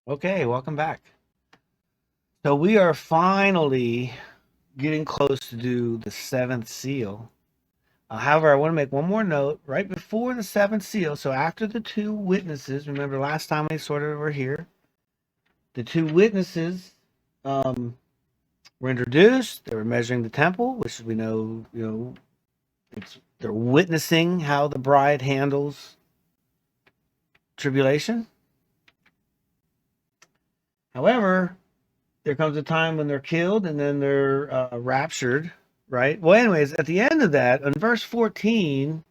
Okay, welcome back. So we are finally getting close to do the seventh seal. However, I want to make one more note right before the seventh seal. So after the two witnesses, remember last time we sort of were here, the two witnesses um, were introduced. They were measuring the temple, which we know, they're witnessing how the bride handles tribulation. However, there comes a time when they're killed and then they're raptured, right? Well, anyways, at the end of that, in verse 14,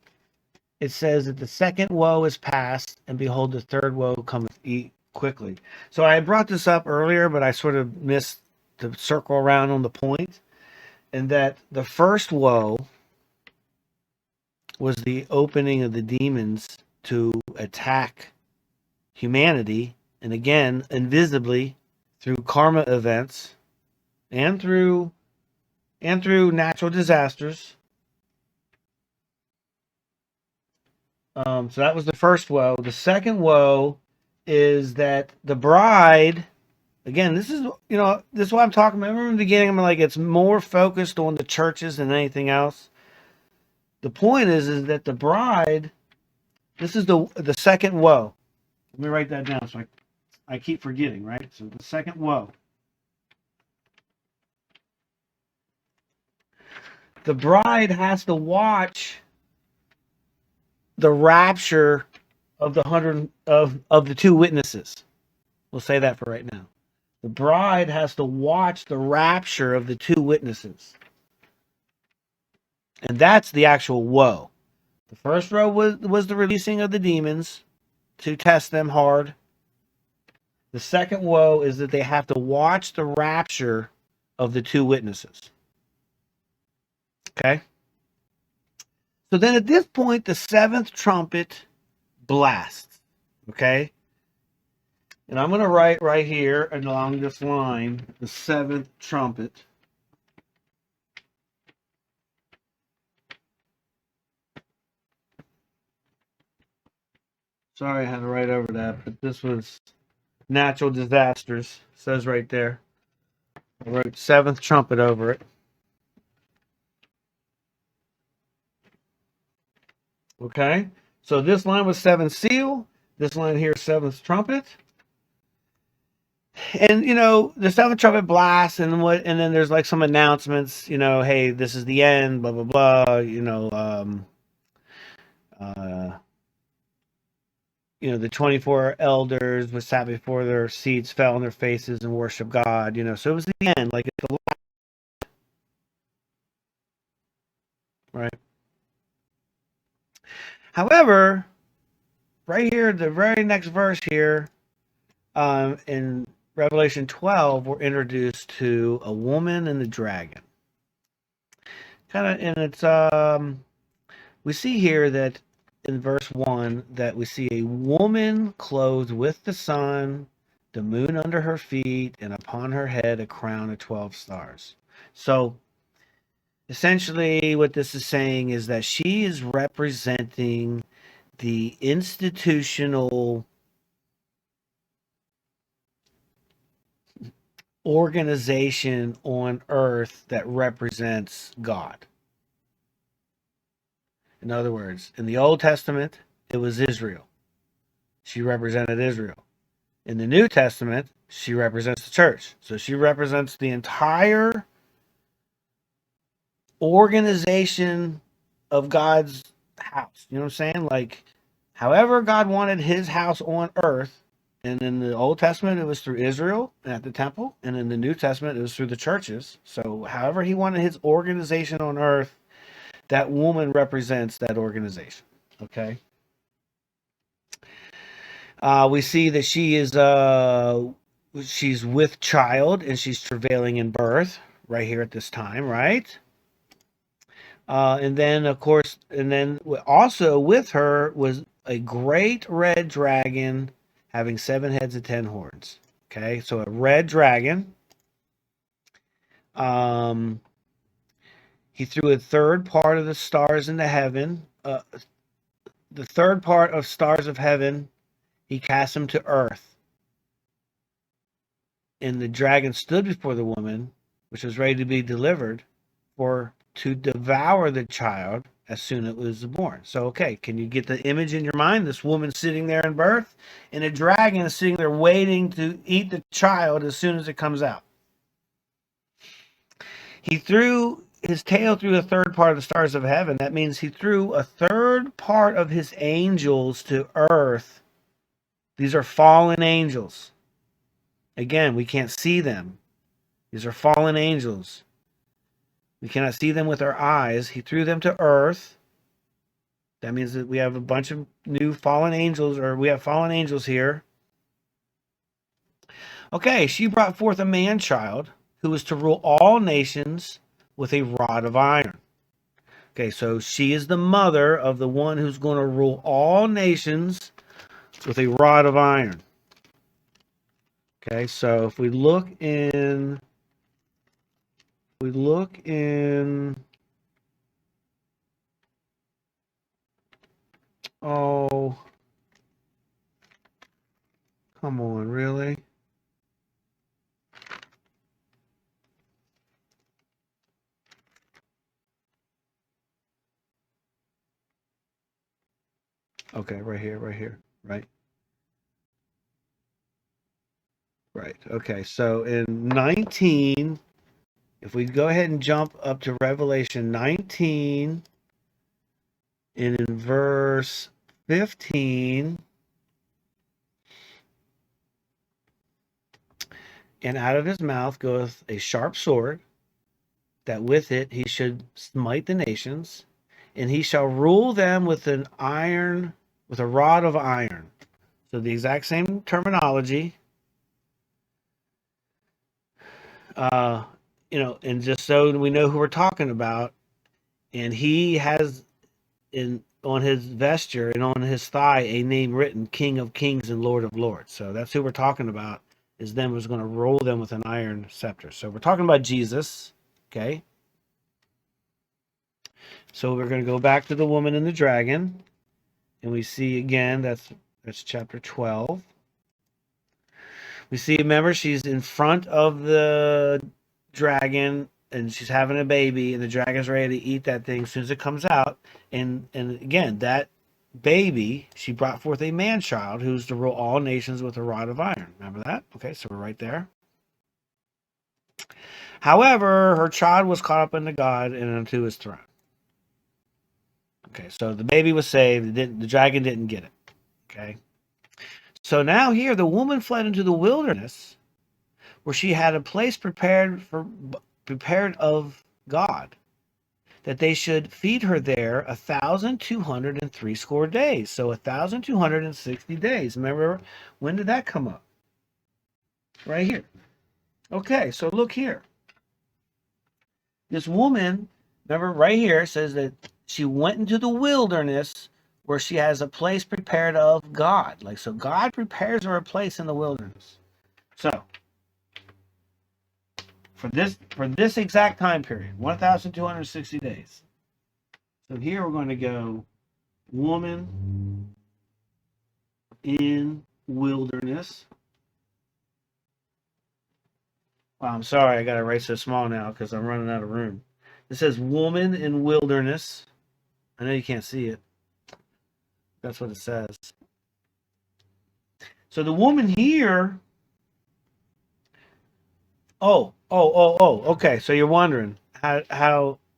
it says that the second woe is past, and behold, the third woe cometh quickly. So I brought this up earlier, but I sort of missed to circle around on the point, and that the first woe was the opening of the demons to attack humanity, and again, invisibly through karma events and through natural disasters. So that was the first woe. The second woe is that the bride, again, this is what I'm talking about. Remember in the beginning, I'm like, it's more focused on the churches than anything else. The point is that the bride, this is the second woe. Let me write that down so I keep forgetting, right? So the second woe. The bride has to watch the rapture of the two witnesses. We'll say that for right now. The bride has to watch the rapture of the two witnesses. And that's the actual woe. The first woe was the releasing of the demons to test them hard. The second woe is that they have to watch the rapture of the two witnesses. Okay? So then at this point, the seventh trumpet blasts. Okay? And I'm going to write right here along this line the seventh trumpet. Sorry I had to write over that, but this was natural disasters. It says right there. I wrote seventh trumpet over it. Okay. So this line was seventh seal. This line here, seventh trumpet. And the seventh trumpet blasts, and then there's like some announcements. Hey, this is the end. Blah blah blah. Uh, the 24 elders which sat before their seats fell on their faces and worshiped God. So it was the end. Like it's a right. However, right here, the very next verse here, in Revelation 12, we're introduced to a woman and the dragon. Kind of, and we see here that in verse 1 that we see a woman clothed with the sun, the moon under her feet, and upon her head a crown of 12 stars. So essentially, what this is saying is that she is representing the institutional organization on earth that represents God. In other words, in the Old Testament, it was Israel. She represented Israel. In the New Testament, she represents the church. So she represents the entire organization of God's house. You know what I'm saying? Like, however God wanted his house on earth, and in the Old Testament, it was through Israel at the temple, and in the New Testament, it was through the churches. So, however he wanted his organization on earth, that woman represents that organization. Okay. We see that she's with child and she's travailing in birth right here at this time, right? And then, of course, and then also with her was a great red dragon having 7 heads and 10 horns. Okay, so a red dragon. Um, he threw a third part of the stars into heaven. The third part of stars of heaven, he cast them to earth. And the dragon stood before the woman, which was ready to be delivered, for to devour the child as soon as it was born. So, okay, can you get the image in your mind? This woman sitting there in birth, and a dragon is sitting there waiting to eat the child as soon as it comes out. He threw his tail through a third part of the stars of heaven. That means he threw a third part of his angels to earth. These are fallen angels. Again, we can't see them. These are fallen angels. We cannot see them with our eyes. He threw them to earth. That means that we have a bunch of new fallen angels, or we have fallen angels here. Okay, she brought forth a man-child who was to rule all nations with a rod of iron. Okay, so she is the mother of the one who's going to rule all nations with a rod of iron. Okay, so if we look in, oh, come on, really? Okay, right here, right? Right, okay, so in 19, if we go ahead and jump up to Revelation 19, and in verse 15, and out of his mouth goeth a sharp sword, that with it he should smite the nations, and he shall rule them with a rod of iron. So the exact same terminology. And just so we know who we're talking about, and he has on his vesture and on his thigh a name written, King of Kings and Lord of Lords. So that's who we're talking about, is them who's going to roll them with an iron scepter. So we're talking about Jesus, okay? So we're going to go back to the woman and the dragon, and we see again, that's chapter 12. We see, remember, she's in front of the dragon, and she's having a baby, and the dragon's ready to eat that thing as soon as it comes out. And again, that baby, she brought forth a man-child who's to rule all nations with a rod of iron. Remember that? Okay, so we're right there. However, her child was caught up unto God and unto his throne. Okay, so the baby was saved. The dragon didn't get it. Okay. So now here, the woman fled into the wilderness, where she had a place prepared of God, that they should feed her there 1,260 days. So 1,260 days. Remember, when did that come up? Right here. Okay, so look here. This woman, remember, right here, says that she went into the wilderness where she has a place prepared of God. So God prepares her a place in the wilderness. So for this exact time period, 1,260 days. So here we're going to go woman in wilderness. Well, I'm sorry, I got to write so small now because I'm running out of room. It says woman in wilderness. I know you can't see it. That's what it says. So the woman here. Okay. So you're wondering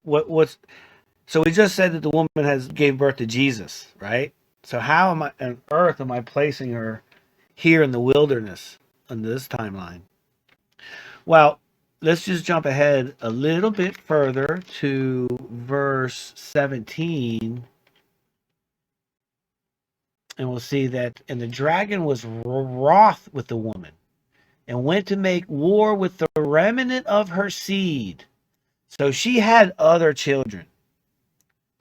what's. So we just said that the woman gave birth to Jesus, right? So how on earth am I placing her here in the wilderness on this timeline? Well, let's just jump ahead a little bit further to verse 17. And we'll see that, and the dragon was wroth with the woman, and went to make war with the remnant of her seed. So she had other children.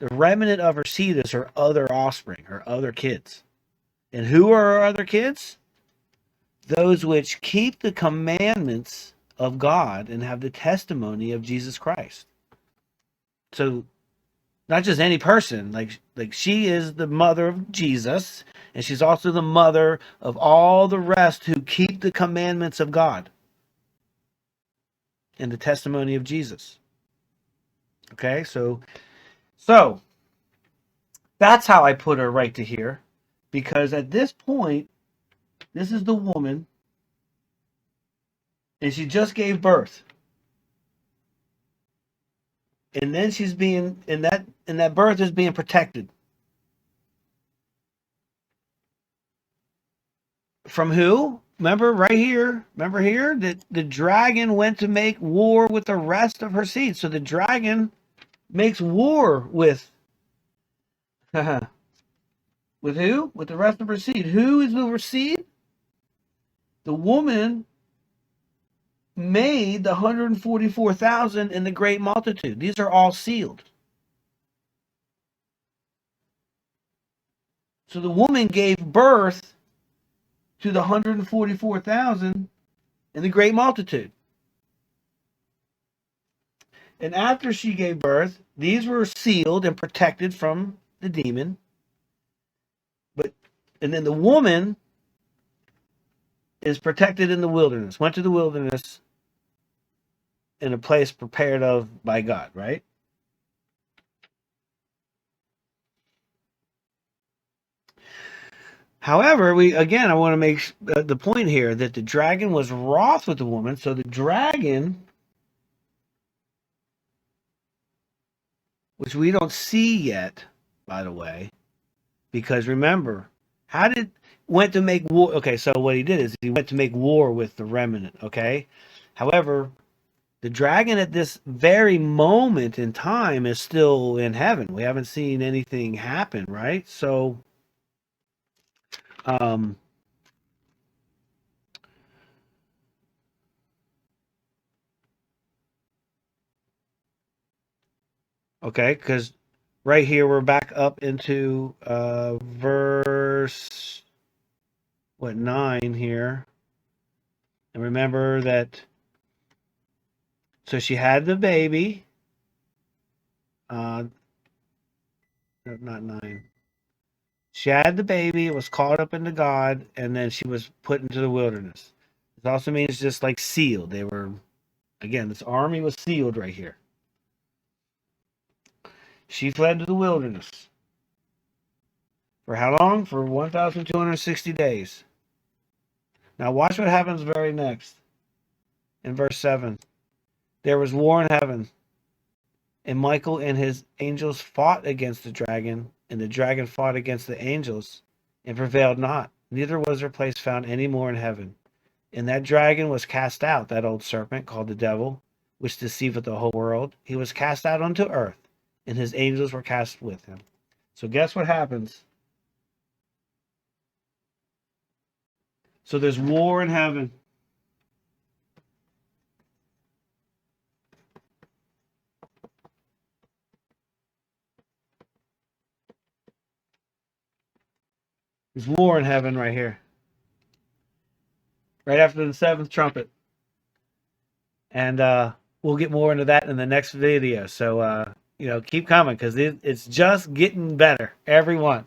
The remnant of her seed is her other offspring, her other kids. And who are her other kids? Those which keep the commandments of God and have the testimony of Jesus Christ. So not just any person, like she is the mother of Jesus, and she's also the mother of all the rest who keep the commandments of God. and the testimony of Jesus. Okay, so that's how I put her right to here, because at this point, this is the woman, and she just gave birth, and then she's being that birth is being protected from who? Remember here that the dragon went to make war with the rest of her seed. So the dragon makes war with with who? With the rest of her seed. Who is the seed? The woman made the 144,000 in the great multitude. These are all sealed. So the woman gave birth to the 144,000 in the great multitude. And after she gave birth, these were sealed and protected from the demon. And then the woman is protected in the wilderness, went to the wilderness in a place prepared of by God, right? However, I want to make the point here that the dragon was wroth with the woman. So the dragon, which we don't see yet, by the way, because remember, went to make war. Okay, so what he did is he went to make war with the remnant. Okay, however, the dragon at this very moment in time is still in heaven. We haven't seen anything happen, right? So, okay, because right here we're back up into verse 9 here, and remember that. So she had the baby. No, not 9. She had the baby, was caught up into God, and then she was put into the wilderness. It also means just like sealed. They were, again, this army was sealed right here. She fled to the wilderness. For how long? For 1,260 days. Now watch what happens very next. In verse 7. There was war in heaven, and Michael and his angels fought against the dragon, and the dragon fought against the angels, and prevailed not. Neither was their place found any more in heaven. And that dragon was cast out, that old serpent called the devil, which deceiveth the whole world. He was cast out unto earth, and his angels were cast with him. So guess what happens? So there's war in heaven. There's war in heaven right here. Right after the 7th trumpet. And we'll get more into that in the next video. So, keep coming because it's just getting better. Everyone.